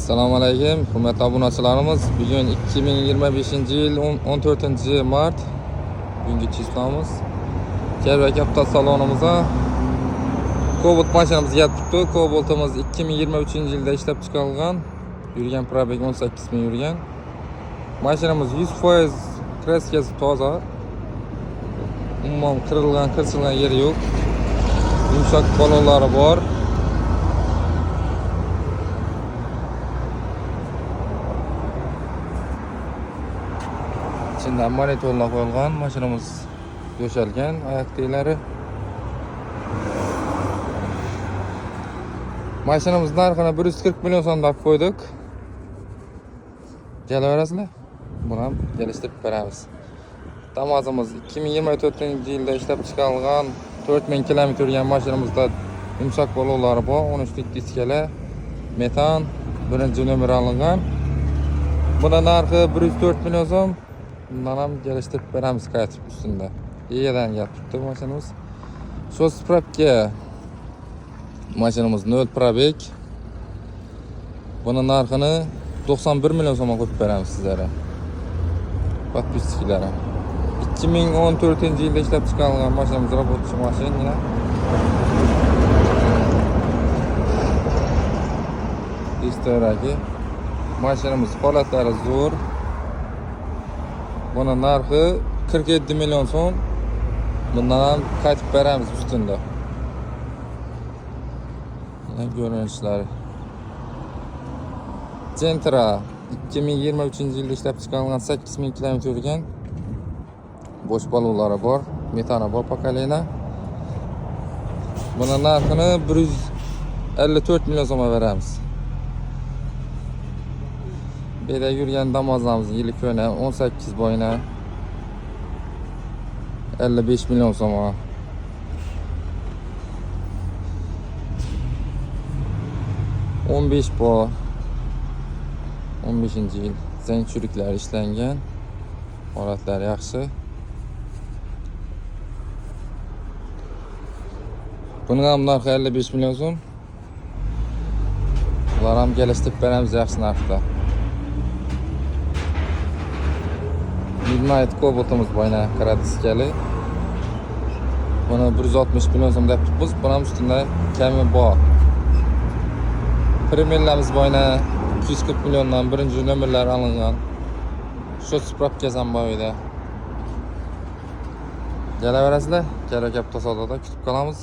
Assalomu alaykum, hurmatli obunachilarimiz. Bugun 2025-yil 14-mart. Bugungi chislamiz. Kelbek avto salonimizga Cobalt mashinamiz kelibdi. Cobaltimiz 2023-yilda ishlab chiqarilgan. Yurgan probeg 18 ming yurgan. Mashinamiz 100% kraskasi toza. Umuman kırılgan yeri yo'q. Yumshoq balonlari bor. İçinden monitorlar qo'yilgan, mashinamiz döşelgen, ayak teylari. Mashinamiz narxini 140 milyon so'mdan qo'ydik. Kelaverasizlar. Buni ham kelishtirib beramiz. Damazimiz 2024-yilda ishlab chiqarilgan 4000 km yurgan mashinamizda yumshoq balonlari bor, 13 lik diskali, metan, birinchi nomer olingan. Buni narxi 104 milyon so'm. Bundan ham kelishtirib beramiz qaytib ustunda. Yedan gapiribdi mashinamiz. Shu spravka mashinamiz 0 probeg. Buni narxini 91 milyon so'mga qo'yib beramiz sizlarga. Podpischilari. 2014-yilda ishlab chiqarilgan mashinamiz robotchi mashina. Istoragi mashinamiz holatlari zo'r. Buni narxi 47 milyon so'm. Bundan ham qaytib beramiz ustunda. Mana ko'rinishlari. Gentra 2023-yilda ishlab chiqarilgan 8000 km yurgan. Bo'sh balonlari bor, metana bor pakalina. Buni narxini 154 milyon so'mga beramiz. Beda yurgan damozlarimiz yili ko'na 18 boyna 55 milyon so'mga. bo 15-yil zang churiklar ishlangan. Holatlar yaxshi. Buning ham narxi 55 milyon so'm. Ular ham kelishtirib beramiz yaxshi narxda. Midnight Cobaltimiz boyna qara diskali. Buni 160 milyon so'm deb turibmiz. Buni ham ustunda kami bor. Primerlarimiz boyna 240 milyondan birinchi nomerlar olingan. Shu spravkasi ham bor edi. Kelaverasizlar. Kerak avtosalonda kutib qolamiz.